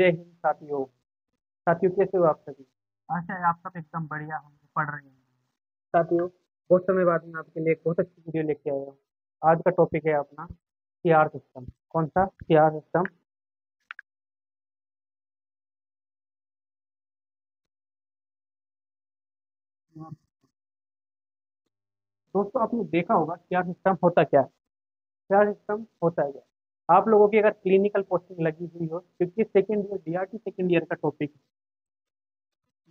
जय हिंद साथियों। साथियों कैसे हो आप सभी? आशा है आप सब एकदम बढ़िया होंगे, पढ़ रहे होंगे। साथियों, बहुत समय बाद मैं आपके लिए एक बहुत अच्छी वीडियो लेके आया हूँ। आज का टॉपिक है अपना सीआर सिस्टम। कौन सा सीआर सिस्टम? दोस्तों, आपने देखा होगा सीआर सिस्टम होता क्या है? सीआर सिस्टम होता है क्या? आप लोगों की अगर क्लिनिकल पोस्टिंग लगी हुई हो, क्योंकि second year DRT second year का टॉपिक है।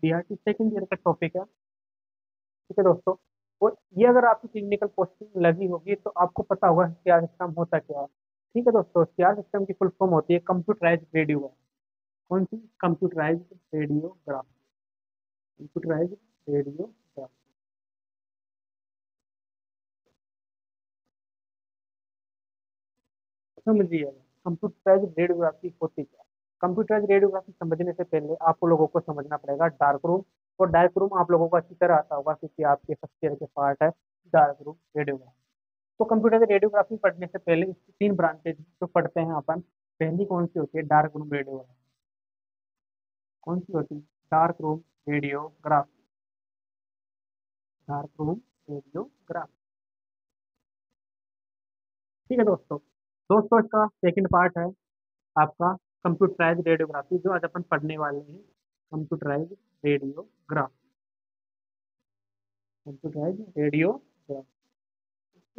डीआरटी सेकेंड ईयर का टॉपिक है। ठीक है दोस्तों। और ये अगर आपकी क्लिनिकल पोस्टिंग लगी होगी तो आपको पता होगा सीआर सिस्टम होता क्या है। ठीक है दोस्तों, सीआर सिस्टम की फुल फॉर्म होती है कंप्यूटराइज्ड रेडियोग्राफी। कौन सी? Computerised radiography. Computerised radiography. समझिए, कंप्यूटराइज्ड रेडियोग्राफी होती क्या है? कंप्यूटराइज्ड रेडियोग्राफी समझने से पहले आप लोगों को समझना पड़ेगा डार्क रूम। और डार्क रूम आप लोगों को अच्छी तरह आता होगा, क्योंकि आपके फर्स्ट ईयर के पार्ट है डार्क रूम रेडियोग्राफी। तो कंप्यूटर रेडियोग्राफी पढ़ने से पहले इसकी तीन ब्रांचेज जो पढ़ते हैं अपन। पहली कौन सी होती है? Dark room radiography. कौन सी होती है? Dark room radiography. Dark room radiography. ठीक है दोस्तों। दोस्तों, इसका सेकंड पार्ट है आपका कंप्यूटराइज रेडियोग्राफी, जो आज अपन पढ़ने वाले हैं। Computerise radiography. Computerise radiography.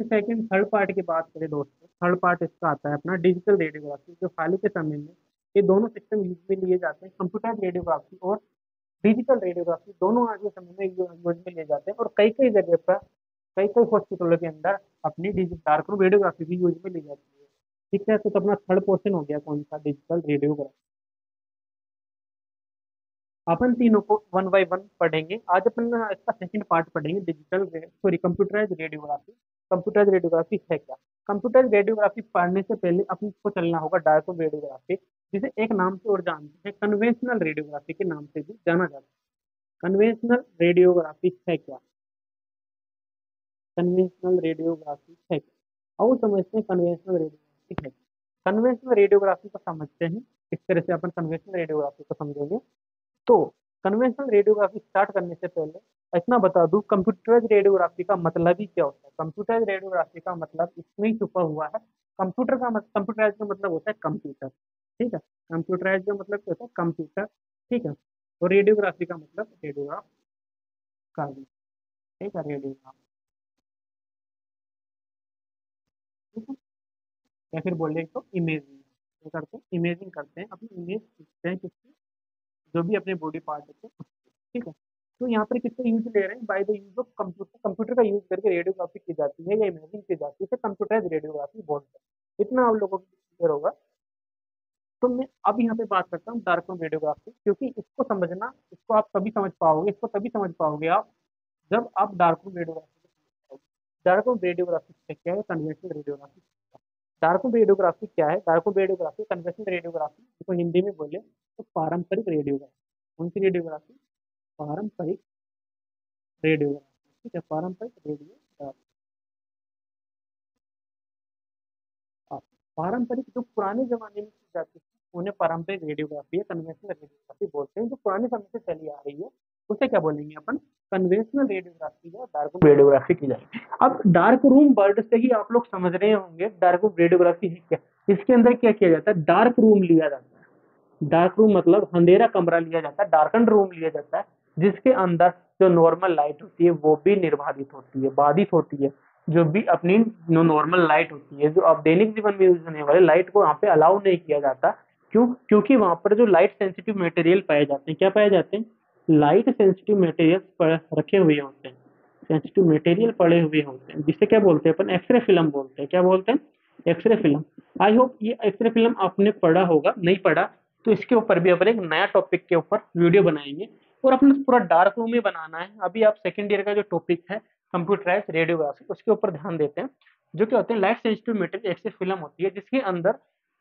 Second third part की बात करें दोस्तों, थर्ड पार्ट इसका आता है अपना डिजिटल रेडियोग्राफी, जो खाली के समय में ये दोनों सिस्टम यूज में लिए जाते हैं। कंप्यूटर रेडियोग्राफी और डिजिटल रेडियोग्राफी दोनों आज के समय में यूज में लिए जाते हैं, और कई कई जगह पर कई कई हॉस्पिटलों के अंदर अपनी डिजिटल डार्क रूम रेडियोग्राफी भी यूज में ली जाती है। ठीक है, तो अपना थर्ड पोर्शन हो गया कौन सा? Digital radiography. अपन तीनों को वन बाय वन पढ़ेंगे। आज अपन इसका सेकंड पार्ट पढ़ेंगे, कंप्यूटराइज रेडियोग्राफी। कंप्यूटराइज रेडियोग्राफी है क्या? कंप्यूटराइज रेडियोग्राफी पढ़ने से पहले अपन को चलना होगा डायरेक्ट रेडियोग्राफी, जिसे एक नाम से और जानते हैं कन्वेंशनल रेडियोग्राफी के नाम से भी जाना जाता है। कन्वेंशनल रेडियोग्राफी है क्या? कन्वेंशनल रेडियोग्राफी है क्या? और समझते हैं कन्वेंशनल रेडियोग्राफी है क्या। कन्वेंशनल रेडियोग्राफी को समझते हैं। इस तरह से अपन कन्वेंशनल रेडियोग्राफी को समझेंगे। तो कन्वेंशनल रेडियोग्राफी स्टार्ट करने से पहले इतना बता दूं, कंप्यूटराइज रेडियोग्राफी का मतलब ही क्या होता है। कंप्यूटराइज रेडियोग्राफी का मतलब इसमें ही छुपा हुआ है। कंप्यूटराइज का मतलब होता है कंप्यूटर। ठीक है। कंप्यूटराइज का मतलब क्या होता है? कंप्यूटर। ठीक है। और रेडियोग्राफी का मतलब रेडियोग्राफ करना। ठीक है, रेडियोग्राफ। ठीक है। या फिर बोले तो इमेजिंग। क्या करते हैं? इमेजिंग करते हैं, अपनी इमेज खींचते हैं किसकी? जो भी अपने बॉडी पार्ट होते हैं उसकी। ठीक है। तो यहाँ पर किसका यूज ले रहे हैं? By the use of computer. Computer का यूज करके रेडियोग्राफी की जाती है या इमेजिंग की जाती है, तो कंप्यूटराइज रेडियोग्राफी बोलते हैं। इतना आप लोगों को क्लियर होगा। तो मैं अब यहाँ पे बात करता हूँ डार्क रूम रेडियोग्राफी, क्योंकि इसको समझना, इसको आप तभी समझ पाओगे, इसको तभी समझ पाओगे आप जब आप dark room radiography. Dark room radiography क्या है? Conventional radiography. Dark room radiography क्या है? Dark room radiography conventional radiography, इसको हिंदी में बोले तो पारंपरिक रेडियोग्राफी। कौन सी रेडियोग्राफी? पारंपरिक रेडियोग्राफी। ठीक है, पारंपरिक रेडियोग्राफी। पारंपरिक जो पुराने जमाने में की जाती थी उन्हें पारंपरिक रेडियोग्राफी या कन्वेंशनल रेडियोग्राफी बोलते हैं। जो पुराने समय से चली आ रही है उसे क्या बोलेंगे अपन? कन्वेंशनल रेडियोग्राफी या डार्क रूम रेडियोग्राफी की जाएगी। अब डार्क रूम वर्ड से ही आप लोग समझ रहे होंगे डार्क रूम रेडियोग्राफी है क्या। इसके अंदर क्या किया जाता है? डार्क रूम लिया जाता है। डार्क रूम मतलब अंधेरा कमरा लिया जाता है, डार्कन रूम लिया जाता है, जिसके अंदर जो नॉर्मल लाइट होती है वो भी निर्बाधित होती है, बाधित होती है। जो भी अपनी नॉर्मल लाइट होती है, जो अब दैनिक जीवन में यूज होने वाले लाइट को वहाँ पे अलाउ नहीं किया जाता। क्यों? क्योंकि वहां पर जो लाइट सेंसिटिव मटेरियल पाए जाते हैं, क्या पाए जाते हैं? लाइट सेंसिटिव मटेरियल रखे हुए होते हैं। सेंसिटिव मटेरियल पड़े हुए होते हैं, जिसे क्या बोलते हैं अपन? एक्सरे फिल्म बोलते हैं। क्या बोलते हैं? X-ray film. आई होप ये एक्सरे फिल्म आपने पढ़ा होगा, नहीं पढ़ा तो इसके ऊपर भी अपन एक नया टॉपिक के ऊपर वीडियो बनाएंगे। और अपने पूरा डार्क रूम में बनाना है। अभी आप सेकेंड ईयर का जो टॉपिक है कंप्यूटराइज रेडियोग्राफी, उसके ऊपर ध्यान देते हैं। जो क्या होते हैं? Light sensitive material x-ray film होती है, जिसके अंदर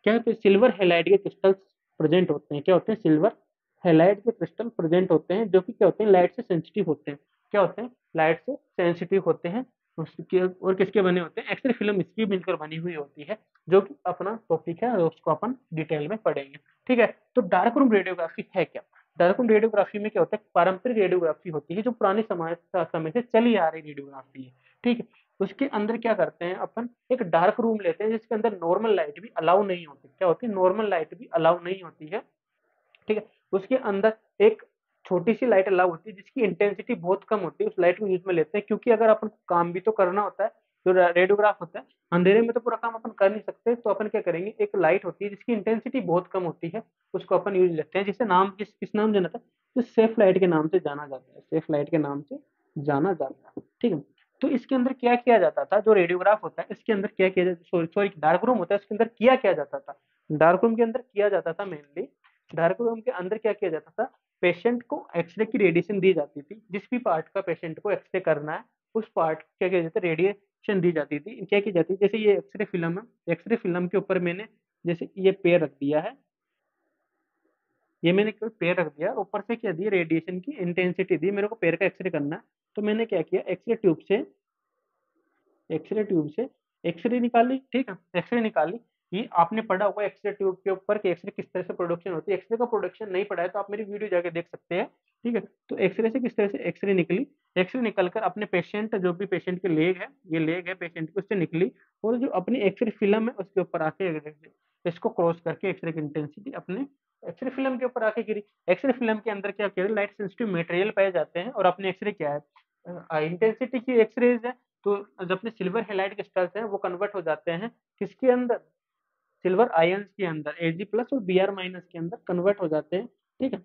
क्या होते हैं? सिल्वर हेलाइड के क्रिस्टल्स प्रेजेंट होते हैं। क्या होते हैं? सिल्वर हेलाइड के क्रिस्टल प्रेजेंट होते हैं, जो कि क्या होते हैं? लाइट से सेंसिटिव होते हैं। क्या होते हैं? लाइट से सेंसिटिव होते हैं। उसके और किसके बने होते हैं, एक्सरे फिल्म इसकी मिलकर बनी हुई होती है, जो कि अपना टॉपिक है और उसको अपन डिटेल में पढ़ेंगे। ठीक है, तो डार्क रूम रेडियोग्राफी है क्या? डार्क रूम रेडियोग्राफी में क्या होता है, पारंपरिक रेडियोग्राफी होती है जो पुराने समय से चली आ रही रेडियोग्राफी है। ठीक है, उसके अंदर क्या करते हैं अपन, एक डार्क रूम लेते हैं जिसके अंदर नॉर्मल लाइट भी अलाउ नहीं होती। क्या होती है, नॉर्मल लाइट भी अलाउ नहीं होती है। ठीक है, उसके अंदर एक छोटी सी लाइट अलाउ होती है जिसकी इंटेंसिटी बहुत कम होती है, उस लाइट को यूज में लेते हैं, क्योंकि अगर अपन काम भी तो करना होता है, जो रेडियोग्राफ होता है, अंधेरे में तो पूरा काम अपन कर नहीं सकते, तो अपन क्या करेंगे, एक लाइट होती है जिसकी इंटेंसिटी बहुत कम होती है, उसको अपन यूज लेते हैं, जिसे नाम किस नाम जाना था, तो सेफ लाइट के नाम से जाना जाता है, सेफ लाइट के नाम से जाना जाता है। ठीक है, तो इसके अंदर क्या किया जाता था, जो रेडियोग्राफ होता है इसके अंदर क्या किया जाता, सॉरी डार्क रूम होता है, इसके अंदर किया जाता था, डार्क रूम के अंदर किया जाता था मेनली, डार्क रूम के अंदर क्या किया जाता था, पेशेंट को एक्सरे की रेडिएशन दी जाती थी, जिस भी पार्ट का पेशेंट को एक्सरे करना है उस पार्ट क्या किया जाता है, रेडिएशन दी जाती थी। क्या की जाती है, जैसे ये एक्सरे फिल्म है, एक्सरे फिल्म के ऊपर मैंने जैसे ये पैर रख दिया है, ये मैंने कोई पैर रख दिया, ऊपर से क्या दी, रेडिएशन की इंटेंसिटी दी, मेरे को पैर का एक्सरे करना है, तो मैंने क्या किया, एक्सरे ट्यूब से एक्सरे निकाली। ठीक है, एक्सरे निकाली, ये आपने पढ़ा होगा एक्सरे ट्यूब के ऊपर कि एक्सरे किस तरह से प्रोडक्शन होती है, एक्सरे का प्रोडक्शन नहीं पढ़ा है तो आप मेरी वीडियो जाके देख सकते हैं। ठीक है, तो एक्सरे से किस तरह से एक्सरे निकली, एक्सरे निकलकर अपने पेशेंट, जो भी पेशेंट के लेग है, ये लेग है पेशेंट की, उससे निकली, और जो अपनी एक्सरे फिल्म है उसके ऊपर आके इसको क्रॉस करके एक्सरे की इंटेंसिटी अपने एक्सरे फिल्म के ऊपर आके गिरी। एक्सरे फिल्म के अंदर क्या किया, लाइट सेंसिटिव मटेरियल पाए जाते हैं, और अपने एक्सरे क्या है, इंटेंसिटी की एक्सरेज है, तो जो अपने सिल्वर हेलाइड क्रिस्टल्स हैं वो कन्वर्ट हो जाते हैं किसके अंदर, सिल्वर आयंस के अंदर, Ag प्लस और Br माइनस के अंदर कन्वर्ट हो जाते हैं। ठीक है,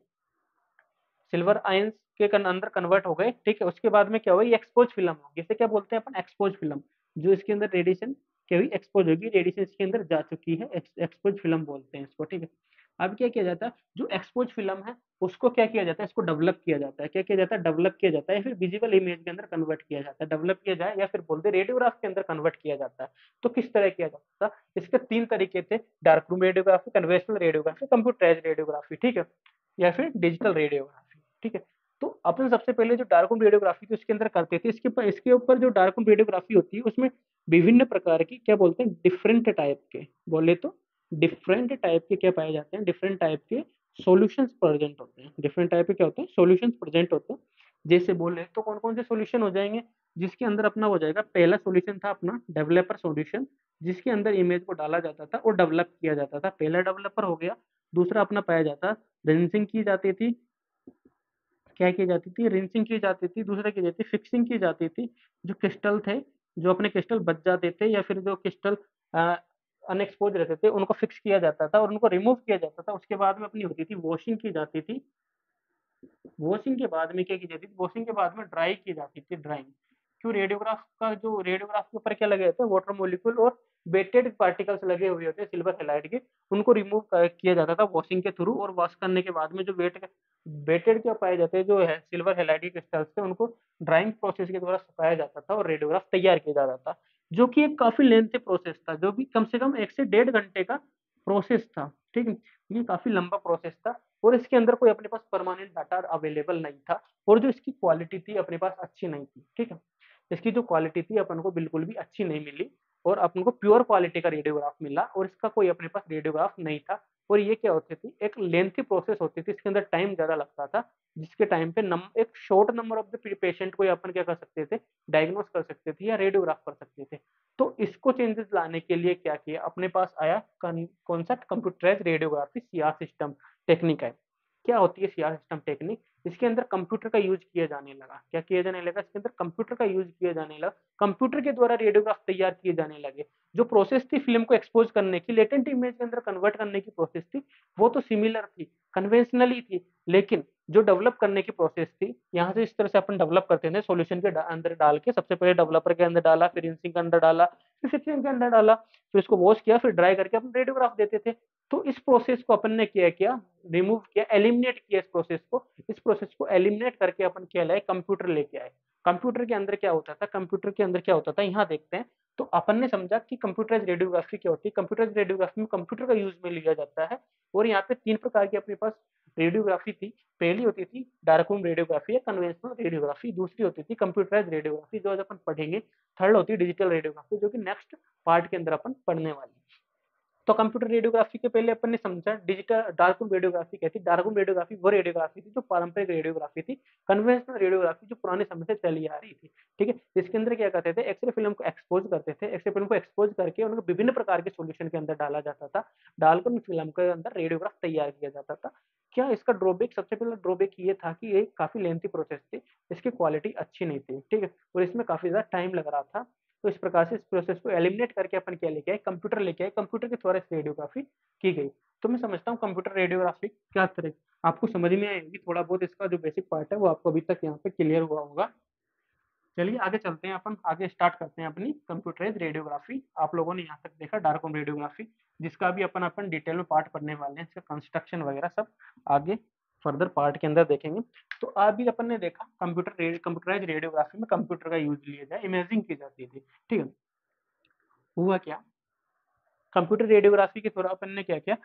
सिल्वर आयंस के अंदर कन्वर्ट हो गए। ठीक है, उसके बाद में क्या हुआ, ये एक्सपोज फिल्म होगी, इसे क्या बोलते हैं अपन, एक्सपोज फिल्म, जो इसके अंदर रेडिएशन क्या हुई, एक्सपोज होगी, रेडिएशन इसके अंदर जा चुकी है, एक्सपोज फिल्म बोलते हैं इसको। ठीक है, अब क्या किया जाता है, जो एक्सपोज फिल्म है उसको क्या किया जाता है, इसको डेवलप किया जाता है, क्या किया जाता है, डेवलप किया जाता है, फिर विजिबल इमेज के अंदर कन्वर्ट किया जाता है, डेवलप किया जाए या फिर बोलते रेडियोग्राफ के अंदर कन्वर्ट किया जाता है। तो किस तरह किया जाता था, इसके तीन तरीके थे, dark room radiography, conventional radiography, computerised radiography. ठीक है, या फिर डिजिटल रेडियोग्राफी। ठीक है, तो अपन सबसे पहले जो डार्क रूम रेडियोग्राफी थी उसके अंदर करते थे, इसके ऊपर जो डार्क रूम रेडियोग्राफी होती है उसमें विभिन्न प्रकार की, क्या बोलते हैं, डिफरेंट टाइप के, बोले तो डिफरेंट टाइप के क्या पाए जाते हैं, डिफरेंट टाइप के सॉल्यूशंस प्रेजेंट होते हैं, डिफरेंट टाइप के क्या होते हैं, सॉल्यूशंस प्रेजेंट होते हैं। जैसे बोले तो कौन कौन से सॉल्यूशन हो जाएंगे, जिसके अंदर अपना हो जाएगा, पहला सॉल्यूशन था अपना डेवलपर सॉल्यूशन, जिसके अंदर इमेज को डाला जाता था और डेवलप किया जाता था, पहला डेवलपर हो गया। दूसरा अपना पाया जाता, रिंसिंग की जाती थी, क्या की जाती थी, रिंसिंग की जाती थी, दूसरा की जाती थी फिक्सिंग की जाती थी, जो क्रिस्टल थे, जो अपने क्रिस्टल बच जाते थे या फिर जो क्रिस्टल अनएक्सपोज रहते थे उनको फिक्स किया जाता था और उनको रिमूव किया जाता था। उसके बाद में अपनी होती थी वॉशिंग की जाती थी, वॉशिंग के बाद में क्या की जाती थी, वॉशिंग के बाद में ड्राई की जाती थी, ड्राइंग। क्यों, रेडियोग्राफ का जो रेडियोग्राफ के ऊपर क्या लगे होते हैं, वाटर मोलिक्यूल और वेटेड पार्टिकल्स लगे हुए होते हैं सिल्वर हैलाइड के, उनको रिमूव किया जाता था वॉशिंग के थ्रू, और वॉश करने के बाद में जो वेटेड क्या पाए जाते हैं, जो है सिल्वर हैलाइड के क्रिस्टल्स थे, उनको ड्राइंग प्रोसेस के द्वारा सुखाया जाता था और रेडियोग्राफ तैयार किया जाता था, जो कि एक काफी लेंथी प्रोसेस था, जो भी कम से कम 1 से 1.5 घंटे का प्रोसेस था। ठीक है, ये काफी लंबा प्रोसेस था, और इसके अंदर कोई अपने पास परमानेंट डाटा अवेलेबल नहीं था, और जो इसकी क्वालिटी थी अपने पास अच्छी नहीं थी। ठीक है, इसकी जो क्वालिटी थी अपन को बिल्कुल भी अच्छी नहीं मिली, और अपन को प्योर क्वालिटी का रेडियोग्राफ मिला, और इसका कोई अपने पास रेडियोग्राफ नहीं था। और ये क्या होती थी, एक लेंथी प्रोसेस होती थी, इसके अंदर टाइम ज्यादा लगता था, जिसके टाइम पे एक short number of the patient को अपन क्या कर सकते थे, डायग्नोस कर सकते थे या रेडियोग्राफ कर सकते थे। तो इसको चेंजेस लाने के लिए क्या किया, अपने पास आया कौन सा, computerise radiography, CR system technique है। क्या होती है सीआर सिस्टम टेक्निक, इसके अंदर कंप्यूटर का यूज किया जाने लगा, क्या किया जाने लगा, इसके अंदर कंप्यूटर का यूज किया जाने लगा, कंप्यूटर के द्वारा रेडियोग्राफ तैयार किए जाने लगे। जो प्रोसेस थी फिल्म को एक्सपोज करने की, लेटेंट इमेज के अंदर कन्वर्ट करने की प्रोसेस थी, वो तो सिमिलर थी, कन्वेंशनली थी, लेकिन जो डेवलप करने की प्रोसेस थी, यहाँ से इस तरह से अपन डेवलप करते थे, सॉल्यूशन के अंदर डाल के, सबसे पहले डेवलपर के अंदर डाला, फिर इंसिंग के अंदर डाला, फिर फिक्सिंग के अंदर डाला, फिर इसको वॉश किया, फिर ड्राई करके अपन रेडियोग्राफ देते थे। तो इस प्रोसेस को अपन ने किया किया रिमूव किया, एलिमिनेट किया इस प्रोसेस को एलिमिनेट करके अपन क्या लाए, कंप्यूटर लेके आए। कंप्यूटर के अंदर क्या होता था, कंप्यूटर के अंदर क्या होता था, यहाँ देखते हैं। तो अपन ने समझा कि कंप्यूटराइज रेडियोग्राफी क्या होती है, कंप्यूटराइज रेडियोग्राफी में कंप्यूटर का यूज में लिया जाता है, और यहाँ पे 3 प्रकार की अपने पास रेडियोग्राफी थी, पहली होती थी डार्क रूम रेडियोग्राफी या कन्वेंशनल रेडियोग्राफी, दूसरी होती थी कंप्यूटराइज्ड रेडियोग्राफी जो आज अपन पढ़ेंगे, थर्ड होती है डिजिटल रेडियोग्राफी जो कि नेक्स्ट पार्ट के अंदर अपन पढ़ने वाले हैं। तो कंप्यूटर रेडियोग्राफी के पहले अपन ने समझा डिजिटल डार्क रूम रेडियोग्राफी क्या थी। डार्क रूम रेडियोग्राफी वो रेडियोग्राफी थी जो पारंपरिक रेडियोग्राफी थी, कन्वेंशनल रेडियोग्राफी जो पुराने समय से चली आ रही थी। ठीक है, इसके अंदर क्या करते थे, एक्सरे फिल्म को एक्सपोज करते थे, एक्सरे फिल्म को एक्सपोज करके उनको विभिन्न प्रकार के सॉल्यूशन के अंदर डाला जाता था, डालकर उन फिल्म के अंदर रेडियोग्राफ तैयार किया जाता था। क्या इसका ड्रॉबैक, सबसे पहला ड्रॉबैक ये था कि ये काफी लेंथी प्रोसेस थी, इसकी क्वालिटी अच्छी नहीं थी। ठीक है, और इसमें काफी ज्यादा टाइम लग रहा था। तो इस प्रकार से इस प्रोसेस को एलिमिनेट करके अपन क्या लेके आए, कंप्यूटर लेके आए, कंप्यूटर के द्वारा रेडियोग्राफी की गई। तो मैं समझता हूँ कंप्यूटर रेडियोग्राफी क्या तरह आपको समझ में आएगी, थोड़ा बहुत इसका जो बेसिक पार्ट है वो आपको अभी तक यहाँ पे क्लियर हुआ होगा। चलिए आगे चलते हैं, अपन आगे स्टार्ट करते हैं अपनी कंप्यूटराइज रेडियोग्राफी। आप लोगों ने यहाँ तक देखा डार्क रूम रेडियोग्राफी, जिसका भी अपन डिटेल में पार्ट पढ़ने वाले हैं, इसका कंस्ट्रक्शन वगैरह सब आगे फर्दर पार्ट के अंदर देखेंगे। तो अभी अपन ने देखा कंप्यूटराइज रेडियोग्राफी में कंप्यूटर का यूज लिया जाए, इमेजिंग की जाती थी। ठीक है, हुआ क्या, कंप्यूटर रेडियोग्राफी के थोड़ा अपन ने क्या किया,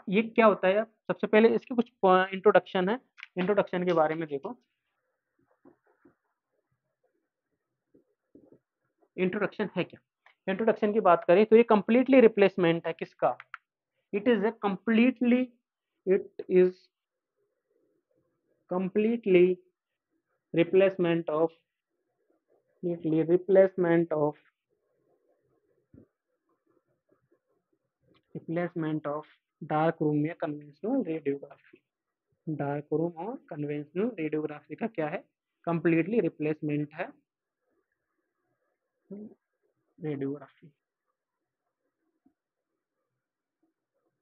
ये क्या होता है। सबसे पहले इसके कुछ इंट्रोडक्शन है, इंट्रोडक्शन के बारे में देखो। इंट्रोडक्शन है क्या, इंट्रोडक्शन की बात करें तो ये कंप्लीटली रिप्लेसमेंट है किसका, it is a completely, it is completely replacement of, replacement of, replacement of dark room या कन्वेंशनल रेडियोग्राफी। डार्क रूम और कन्वेंशनल रेडियोग्राफी का क्या है, कंप्लीटली रिप्लेसमेंट है रेडियोग्राफी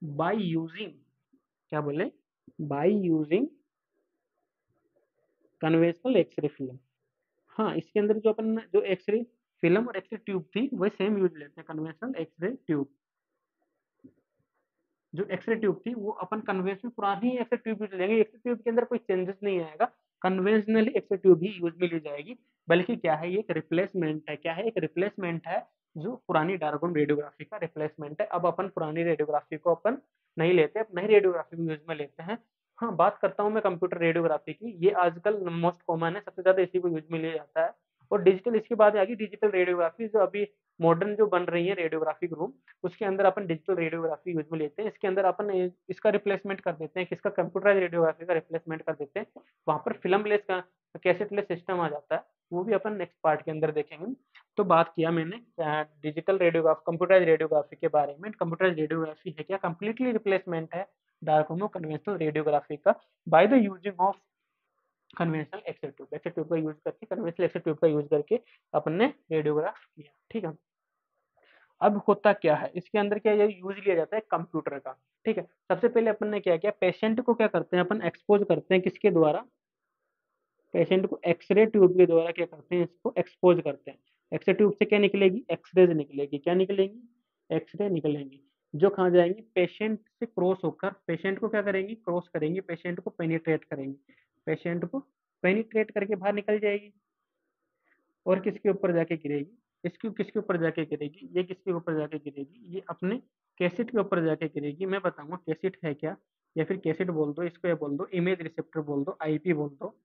बाय यूजिंग, क्या बोले, by using conventional x-ray film. हाँ, इसके अंदर जो अपन जो एक्सरे फिल्म और एक्सरे ट्यूब थी वही सेम यूज लेते हैं, कन्वेंशनल एक्सरे ट्यूब। जो एक्सरे ट्यूब थी वो अपन कन्वेंशनल पुरानी एक्सरे ट्यूब यूज लेंगे, एक्सरे ट्यूब के अंदर कोई चेंजेस नहीं आएगा, कन्वेंशनली एक्सरे ट्यूब ही यूज में ली जाएगी। बल्कि क्या है, ये एक रिप्लेसमेंट है, क्या है, एक रिप्लेसमेंट है, जो पुरानी डार्क रूम रेडियोग्राफी का रिप्लेसमेंट है। अब अपन पुरानी रेडियोग्राफी को अपन नहीं लेते, अब नई रेडियोग्राफी यूज में लेते हैं। हाँ, बात करता हूँ मैं कंप्यूटर रेडियोग्राफी की, ये आजकल मोस्ट कॉमन है, सबसे ज्यादा इसी को यूज में लिया जाता है। और डिजिटल, इसके बाद आ गई डिजिटल रेडियोग्राफी, जो अभी मॉडर्न जो बन रही है रेडियोग्राफिक रूम, उसके अंदर अपन डिजिटल रेडियोग्राफी यूज में लेते हैं। इसके अंदर अपन इसका रिप्लेसमेंट कर देते हैं, किसका, कंप्यूटराइज रेडियोग्राफी का रिप्लेसमेंट कर देते हैं। वहां पर फिल्म लेस का कैसेट लेस सिस्टम आ जाता है, वो भी अपन नेक्स्ट पार्ट के अंदर देखेंगे। तो बात किया मैंने डिजिटल रेडियोग्राफी, कंप्यूटराइज रेडियोग्राफी के बारे में। कंप्यूटराइज रेडियोग्राफी है क्या, कंप्लीटली रिप्लेसमेंट है डार्क रूम कन्वेंशनल रेडियोग्राफी का by the using of conventional x-ray tube. X-ray tube का यूज करके, कन्वेंशनल एक्सरे ट्यूब का यूज करके अपन ने रेडियोग्राफ किया। ठीक है, अब होता क्या है, इसके अंदर क्या ये यूज लिया जाता है कंप्यूटर का। ठीक है, सबसे पहले अपन ने क्या किया, पेशेंट को क्या करते हैं अपन, एक्सपोज करते हैं, किसके द्वारा, पेशेंट को एक्सरे ट्यूब के द्वारा क्या करते हैं, इसको एक्सपोज करते हैं। एक्सरे ट्यूब से क्या निकलेगी, एक्सरेज निकलेगी, क्या निकलेंगी, एक्सरे निकलेंगी, जो कहाँ जाएंगी, पेशेंट से क्रॉस होकर, पेशेंट को क्या करेंगी, क्रॉस करेंगी, पेशेंट को पेनिट्रेट करेंगी, पेशेंट को पेनिट्रेट करके बाहर निकल जाएगी। और किसके ऊपर जाके गिरेगी, इसकी किसके ऊपर जाके गिरेगी, ये किसके ऊपर जाके गिरेगी, ये अपने कैसेट के ऊपर जाके गिरेगी। मैं बताऊंगा कैसेट है क्या, या फिर कैसेट बोल दो इसको, या बोल दो इमेज रिसेप्टर बोल दो, आईपी बोल दो,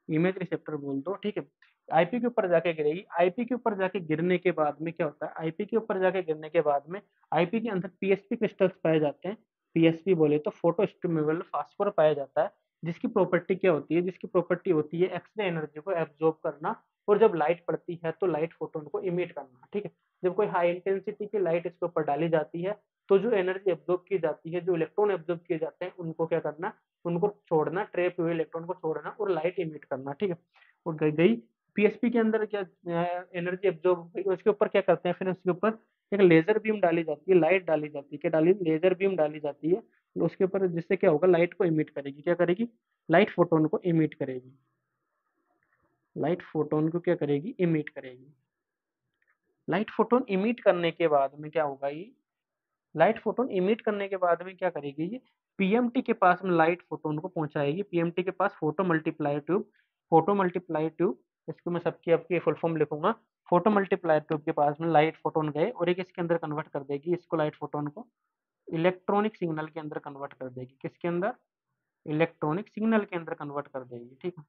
इमेज रिसेप्टर बोल दो। ठीक है, आईपी के ऊपर जाके गिरेगी। आईपी के ऊपर जाके गिरने के बाद में क्या होता है, आईपी के ऊपर जाके गिरने के बाद में आईपी के अंदर पीएसपी क्रिस्टल्स पाए जाते हैं। पीएसपी बोले तो फोटो स्टिम्युलेबल फास्फोर पाया जाता है, जिसकी प्रॉपर्टी क्या होती है, जिसकी प्रॉपर्टी होती है एक्सरे एनर्जी को एब्जॉर्ब करना, और जब लाइट पड़ती है तो लाइट फोटोन को इमिट करना। ठीक है, जब कोई हाई इंटेंसिटी की लाइट इसके ऊपर डाली जाती है तो जो एनर्जी एब्जॉर्ब की जाती है, जो इलेक्ट्रॉन एब्जॉर्ब किए जाते हैं, उनको क्या करना, उनको छोड़ना, ट्रैप हुए इलेक्ट्रॉन को छोड़ना और लाइट इमिट करना। ठीक है, और गई पीएसपी के अंदर क्या एनर्जी एब्जॉर्ब हो गई, उसके ऊपर क्या करते हैं, फिर उसके ऊपर एक लेजर बीम डाली जाती है, लाइट डाली जाती है, क्या डाली, लेजर बीम डाली जाती है उसके ऊपर, जिससे क्या होगा, लाइट को इमिट करेगी, क्या करेगी, लाइट फोटोन को इमिट करेगी, लाइट फोटोन को क्या करेगी, इमिट करेगी। लाइट फोटोन इमिट करने के बाद में क्या होगा, ये लाइट फोटोन इमिट करने के बाद में क्या करेगी, ये पीएमटी के पास में लाइट फोटोन को पहुंचाएगी, पीएमटी के पास photo multiply tube, photo multiply tube, इसको मैं सबकी आपकी फुल फॉर्म लिखूंगा। फोटो मल्टीप्लाई ट्यूब के पास में लाइट फोटोन गए और एक इसके अंदर कन्वर्ट कर देगी, इसको लाइट फोटोन को इलेक्ट्रॉनिक सिग्नल के अंदर कन्वर्ट कर देगी, किसके अंदर, इलेक्ट्रॉनिक सिग्नल के अंदर कन्वर्ट कर देगी, ठीक है,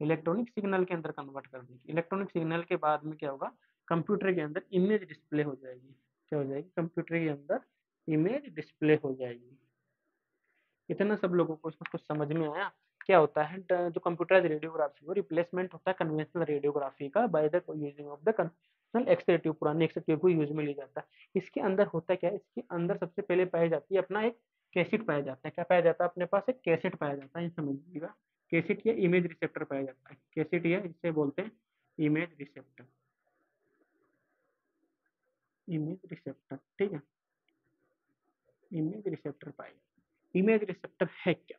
इलेक्ट्रॉनिक सिग्नल के अंदर कन्वर्ट कर देगी। इलेक्ट्रॉनिक सिग्नल के बाद में क्या होगा, कंप्यूटर के अंदर इमेज डिस्प्ले हो जाएगी। क्या हो जाएगी, कंप्यूटर के अंदर इमेज डिस्प्ले हो जाएगी। इतना सब लोगों को कुछ समझ में आया क्या होता है जो कंप्यूटराइज्ड रेडियोग्राफी वो रिप्लेसमेंट होता है कन्वेंशनल रेडियोग्राफी का by the using of the conventional x-ray tube. पुराने एक्स-रे ट्यूब को यूज में लिया जाता है। इसके अंदर होता क्या है, इसके अंदर सबसे पहले पाई जाती है अपना एक कैसेट पाया जाता है। क्या पाया जाता है, अपने पास एक कैसेट पाया जाता है, ये समझ लीजिएगा। कैसेट या इमेज रिसेप्टर पाया जाता है। कैसेट या इसे बोलते हैं इमेज रिसेप्टर, इमेज रिसेप्टर, ठीक है, इमेज रिसेप्टर पाया जाता है। इमेज रिसेप्टर है क्या,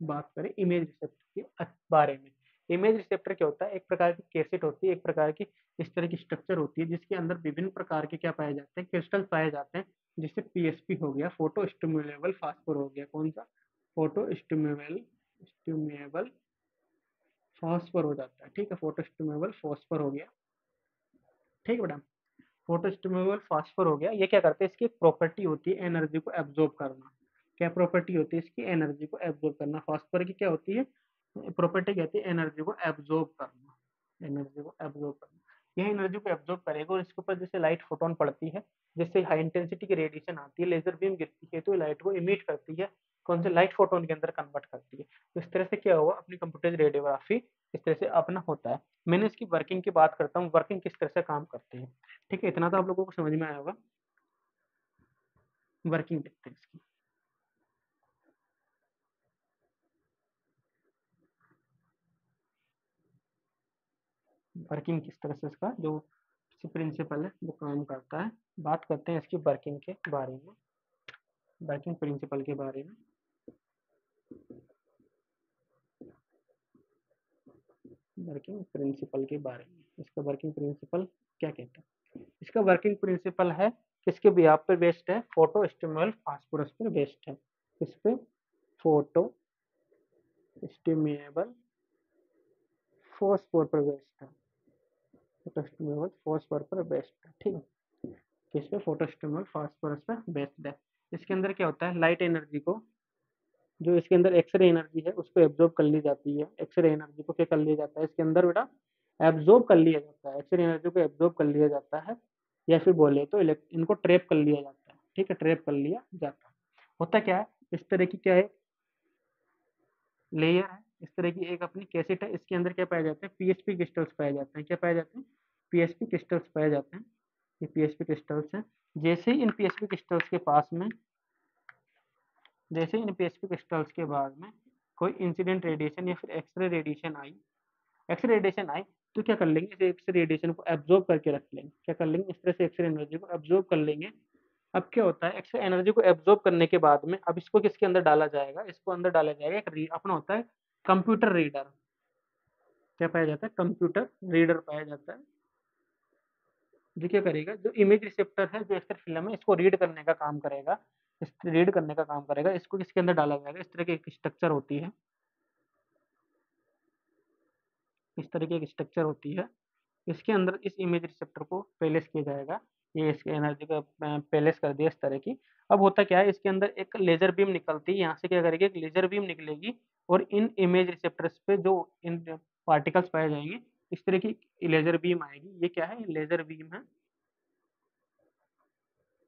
बात करें इमेज रिसेप्टर के बारे में। इमेज रिसेप्टर क्या होता है, एक प्रकार की कैसेट होती है, एक प्रकार की इस तरह की स्ट्रक्चर होती है जिसके अंदर विभिन्न प्रकार के क्या पाए जाते हैं, क्रिस्टल पाए जाते हैं। जिससे पीएसपी हो गया, फोटो स्टिम्युलेबल फास्फोर हो गया, कौन सा, फोटो स्टिम्युलेबल फास्फोर हो जाता है, ठीक है, फोटो स्टिम्युलेबल फास्फोर हो गया, ठीक है बेटा। फोटो स्टिम्युलेबल फास्फोर हो गया। ये क्या करते हैं, इसकी एक प्रॉपर्टी होती है एनर्जी को एब्जॉर्ब करना। क्या प्रॉपर्टी होती है इसकी, एनर्जी को एब्जॉर्ब करना। फास्फोर की क्या होती है प्रॉपर्टी, कहती है एनर्जी को एब्जॉर्ब करना, एनर्जी को एब्जॉर्ब करना। यह एनर्जी को एब्जॉर्ब करेगा और इसके ऊपर जैसे लाइट फोटोन पड़ती है, जिससे हाई इंटेंसिटी की रेडिएशन आती है, लेजर बीम गिरती है तो लाइट को इमिट करती है, कौन से लाइट फोटोन के अंदर कन्वर्ट करती है। तो इस तरह से क्या हुआ, अपनी कंप्यूटर रेडियोग्राफी इस तरह से अपना होता है। मैंने इसकी वर्किंग की बात करता हूँ, वर्किंग किस तरह से काम करती है, ठीक है, इतना तो आप लोगों को समझ में आया होगा। वर्किंग देखते हैं इसकी, वर्किंग किस तरह से इसका जो प्रिंसिपल है वो काम करता है। बात करते हैं इसकी वर्किंग के बारे में, वर्किंग प्रिंसिपल के बारे में। वर्किंग प्रिंसिपल के बारे में, इसका वर्किंग प्रिंसिपल क्या कहता है, इसका वर्किंग प्रिंसिपल है किसके बिहाफ पे बेस्ड है, फोटो स्टिमुलल फास्फोरस पर बेस्ड है। इस पे फोटो स्टिम्युलेबल फॉस्फोर पर बेस्ड है, फोटो स्टिम्युलेबल फॉस्फोर पर बेस्ड है, ठीक है, किस पे, फोटो स्टिम्युलेबल फास्फोरस पर बेस्ड है। इसके अंदर क्या होता है, लाइट एनर्जी को, जो इसके अंदर एक्सरे एनर्जी है उसको एब्जॉर्ब कर ली जाती है। एक्सरे एनर्जी को क्या कर लिया जाता है, इसके अंदर बेटा एब्जॉर्ब कर लिया जाता है, एक्सरे एनर्जी को एब्जॉर्ब कर लिया जाता है, या फिर बोले तो इनको ट्रैप कर लिया जाता है, ठीक है, ट्रैप कर लिया जाता है। होता क्या है, इस तरह की क्या है, लेयर है, इस तरह की एक अपनी कैसेट है, इसके अंदर क्या पाए जाते हैं, पीएसपी क्रिस्टल्स पाए जाते हैं। क्या पाए जाते हैं, पीएसपी क्रिस्टल्स पाए जाते हैं। ये पीएसपी क्रिस्टल्स हैं। जैसे ही इन पीएसपी क्रिस्टल्स के पास में, जैसे इन पीएसपी क्रिस्टल्स के बाद में कोई इंसिडेंट रेडिएशन या फिर एक्सरे रेडिएशन आई, एक्सरे रेडिएशन आई तो क्या कर लेंगे, इस एक्सरे रेडिएशन को एब्जॉर्ब करके रख लेंगे। क्या कर लेंगे, इस तरह से एक्सरे एनर्जी को एब्जॉर्ब कर लेंगे। अब क्या होता है, एक्सरे एनर्जी को एब्जॉर्ब करने के बाद में अब इसको किसके अंदर डाला जाएगा, इसको अंदर डाला जाएगा एक अपना होता है कंप्यूटर रीडर। क्या पाया जाता है, कंप्यूटर रीडर पाया जाता है। जो क्या करेगा, जो इमेज रिसेप्टर है, जो एक्सरे फिल्म है, इसको रीड करने का काम करेगा, इस रीड करने का काम करेगा। इसको किसके अंदर डाला जाएगा, इस तरह की एक स्ट्रक्चर होती है, इस तरह की एक स्ट्रक्चर होती है, इसके अंदर इस इमेज रिसेप्टर को पेलेस किया जाएगा। ये इसके एनर्जी को पेलेस कर दिया इस तरह की। अब होता क्या है, इसके अंदर एक लेजर बीम निकलती है, यहाँ से क्या करेगी, एक लेजर बीम निकलेगी और इन इमेज रिसेप्टर्स पे जो इन पार्टिकल्स पाए जाएंगे, इस तरह की लेजर बीम आएगी। ये क्या है, लेजर बीम है,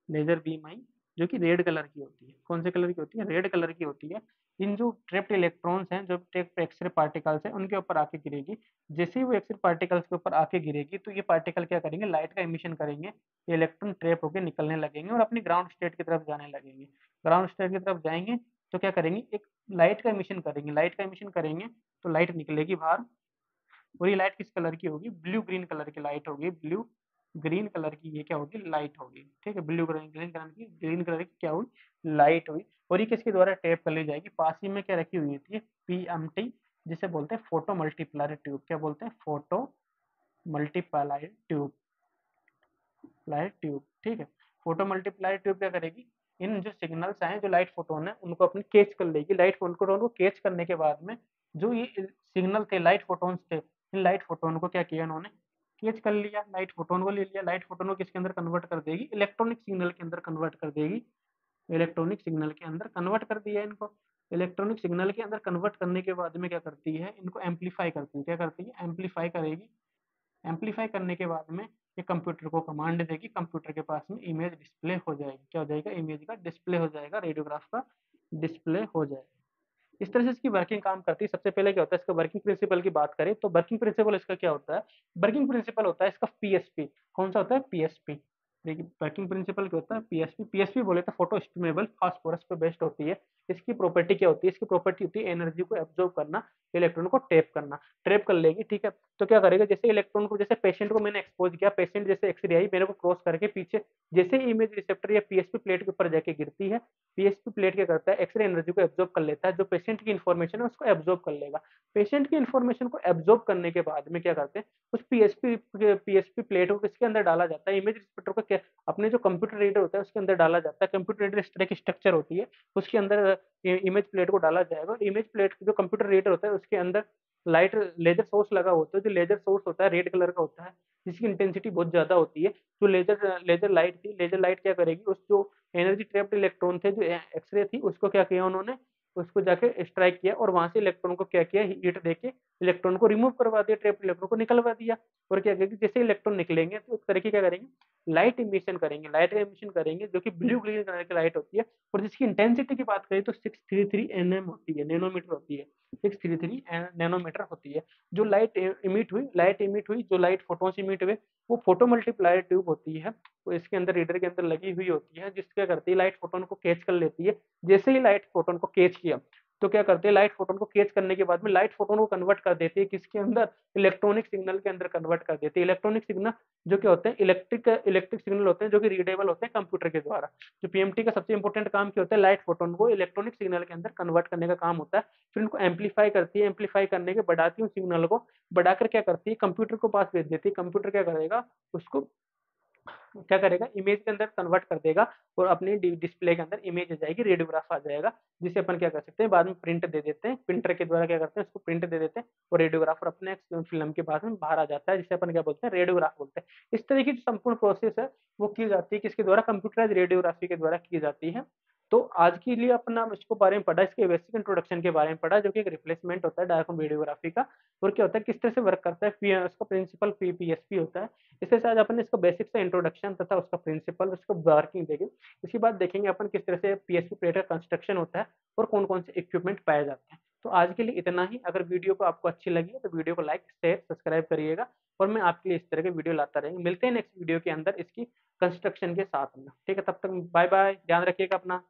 लेजर बीम आई, जो कि रेड कलर की होती है। कौन से कलर की होती है, रेड कलर की होती है। इन जो ट्रैप्ड इलेक्ट्रॉन्स हैं, जो ट्रैप्ड एक्सरे पार्टिकल्स हैं, उनके ऊपर आके गिरेगी। जैसे ही वो एक्सरे पार्टिकल्स के ऊपर आके गिरेगी तो ये पार्टिकल क्या करेंगे, लाइट का इमिशन करेंगे। ये इलेक्ट्रॉन ट्रैप होकर निकलने लगेंगे और अपनी ग्राउंड स्टेट की तरफ जाने लगेंगे। ग्राउंड स्टेट की तरफ जाएंगे तो क्या करेंगे, एक लाइट का इमिशन करेंगे, लाइट का इमिशन करेंगे तो लाइट निकलेगी बाहर। और ये लाइट किस कलर की होगी, ब्लू ग्रीन कलर की लाइट होगी, ब्लू ग्रीन कलर की ये क्या होगी, लाइट होगी, ठीक है, ब्लू ग्रीन ग्रीन कलर की क्या हुई, लाइट हुई। और ये किसके द्वारा टैप कर ली जाएगी, पास ही में क्या रखी हुई थी, पीएमटी, जिसे बोलते हैं फोटो मल्टीप्लायर ट्यूब। क्या बोलते हैं, photo multiplier tube, light tube, ठीक है। फोटो मल्टीप्लायर ट्यूब क्या करेगी, इन जो सिग्नल्स आए, जो लाइट फोटोन है, उनको अपनी कैच कर लेगी। लाइट फोटोन को कैच करने के बाद में जो ये सिग्नल थे, लाइट फोटोन्स थे, इन लाइट फोटोन को क्या किया इन्होंने, कैच कर लिया, लाइट फोटोन को ले लिया। लाइट फोटोन को किसके अंदर कन्वर्ट कर देगी, इलेक्ट्रॉनिक सिग्नल के अंदर कन्वर्ट कर देगी, इलेक्ट्रॉनिक सिग्नल के अंदर कन्वर्ट कर दिया इनको। इलेक्ट्रॉनिक सिग्नल के अंदर कन्वर्ट करने के बाद में क्या करती है, इनको एम्पलीफाई करती है। क्या करती है? एम्पलीफाई करेगी। एम्पलीफाई करने के बाद में ये कंप्यूटर को कमांड देगी, कंप्यूटर के पास में इमेज डिस्प्ले हो जाएगी। क्या हो जाएगा? इमेज का डिस्प्ले हो जाएगा, रेडियोग्राफ का डिस्प्ले हो जाएगा। इस तरह से इसकी वर्किंग काम करती है। सबसे पहले क्या होता है, इसका वर्किंग प्रिंसिपल की बात करें तो वर्किंग प्रिंसिपल इसका क्या होता है? वर्किंग प्रिंसिपल होता है इसका पीएसपी। कौन सा होता है? पीएसपी। देखिए वर्किंग प्रिंसिपल क्या होता है? पीएसपी। पीएसपी बोले तो फोटो स्टिमेबल फास्फोरस पे बेस्ड होती है। इसकी प्रॉपर्टी क्या होती है? इसकी प्रॉपर्टी होती है एनर्जी को एब्जॉर्ब करना, इलेक्ट्रॉन को ट्रैप करना। ट्रैप कर लेगी, ठीक है। तो क्या करेगा, जैसे इलेक्ट्रॉन को, जैसे पेशेंट को मैंने एक्सपोज किया, पेशेंट जैसे एक्सरे आई मेरे को क्रॉस करके पीछे, जैसे ही इमेज रिसेप्टर या पीएसपी प्लेट के ऊपर जाके गिरती है, पीएसपी प्लेट क्या करता है? एक्सरे एनर्जी को एब्जॉर्ब कर लेता है। जो पेशेंट की इन्फॉर्मेशन है उसको एब्जॉर्ब कर लेगा। पेशेंट की इन्फॉर्मेशन को एब्जॉर्ब करने के बाद में क्या करते हैं, उस पीएसपी प्लेट को किसके अंदर डाला जाता है? इमेज रिसेप्टर को क्या, अपने जो कंप्यूटर रीडर होता है उसके अंदर डाला जाता है। कंप्यूटर रीडर इस तरह की स्ट्रक्चर होती है, उसके अंदर इमेज प्लेट को डाला जाएगा। और इमेज प्लेट जो कंप्यूटर रीडर होता है उसके अंदर लाइट लेजर सोर्स लगा होता है। जो लेजर सोर्स होता है रेड कलर का होता है, जिसकी इंटेंसिटी बहुत ज्यादा होती है। जो लेजर लाइट थी, लेजर लाइट क्या करेगी, उस जो एनर्जी ट्रैप्ड इलेक्ट्रॉन थे, जो एक्सरे थी, उसको क्या किया उन्होंने, उसको जाके स्ट्राइक किया और वहां से इलेक्ट्रॉन को क्या किया, हीट देके इलेक्ट्रॉन को रिमूव करवा दिया, ट्रैप्ड इलेक्ट्रॉन को निकलवा दिया। और क्या करेगी, जैसे इलेक्ट्रॉन निकलेंगे तो एक तरह की क्या करेंगे, लाइट इमिशन करेंगे। लाइट इमिशन करेंगे जो कि ब्लू ग्रीन कलर की लाइट होती है। और जिसकी इंटेंसिटी की बात करें तो 633 एनएम होती है, नैनोमीटर होती है। 633 नैनोमीटर होती है। जो लाइट इमिट हुई, जो लाइट फोटोन से इमिट हुए, वो फोटो मल्टीप्लायर ट्यूब होती है। वो इसके अंदर, रीडर के अंदर लगी हुई होती है, जिसके करती है लाइट फोटोन को कैच कर लेती है। जैसे ही लाइट फोटोन को कैच किया तो क्या करते हैं, लाइट फोटोन को कैच करने के बाद में लाइट फोटोन को कन्वर्ट कर देती है किसके अंदर, इलेक्ट्रॉनिक सिग्नल के अंदर कन्वर्ट कर देती है। इलेक्ट्रॉनिक सिग्नल जो क्या होते हैं, इलेक्ट्रिक सिग्नल होते हैं, जो कि रीडेबल होते हैं कंप्यूटर के द्वारा। जो पीएमटी का सबसे इंपॉर्टेंट काम क्या होता है, लाइट फोटोन को इलेक्ट्रॉनिक सिग्नल के अंदर कन्वर्ट करने का काम होता है। फिर उनको एम्पलीफाई करती है, एम्पलीफाई करने के बढ़ाती है सिग्नल को, बढ़ाकर क्या करती है, कंप्यूटर को पास भेज देती है। कंप्यूटर क्या करेगा, उसको क्या करेगा, इमेज के अंदर कन्वर्ट कर देगा और अपनी डिस्प्ले के अंदर इमेज आ जाएगी, रेडियोग्राफ आ जाएगा। जिसे अपन क्या कर सकते हैं, बाद में प्रिंट दे देते हैं, प्रिंटर के द्वारा क्या करते हैं, उसको प्रिंट दे देते हैं और रेडियोग्राफर अपने फिल्म के बाद में बाहर आ जाता है, जिसे अपन क्या बोलते हैं, रेडियोग्राफ बोलते हैं। इस तरह की जो संपूर्ण प्रोसेस है वो की जाती है किसके द्वारा, कंप्यूटराइज रेडियोग्राफी के द्वारा की जाती है। तो आज के लिए अपना इसको बारे में पढ़ा, इसके बेसिक इंट्रोडक्शन के बारे में पढ़ा, जो कि एक रिप्लेसमेंट होता है डायरेक्ट रेडियोग्राफी का। और क्या होता है, किस तरह से वर्क करता है, उसका प्रिंसिपल पीएसपी होता है। इसके साथ अपन इसका बेसिक सा इंट्रोडक्शन तथा उसका प्रिंसिपल, उसका वर्किंग देखेंगे। इसके बाद देखेंगे अपन किस तरह से पीएसपी प्लेट का कंस्ट्रक्शन होता है और कौन कौन से इक्विपमेंट पाए जाते हैं। तो आज के लिए इतना ही। अगर वीडियो को आपको अच्छी लगी है तो वीडियो को लाइक शेयर सब्सक्राइब करिएगा और मैं आपके लिए इस तरह के वीडियो लाता रहेंगे। मिलते हैं नेक्स्ट वीडियो के अंदर इसकी कंस्ट्रक्शन के साथ में। ठीक है, तब तक बाय बाय, ध्यान रखिएगा अपना।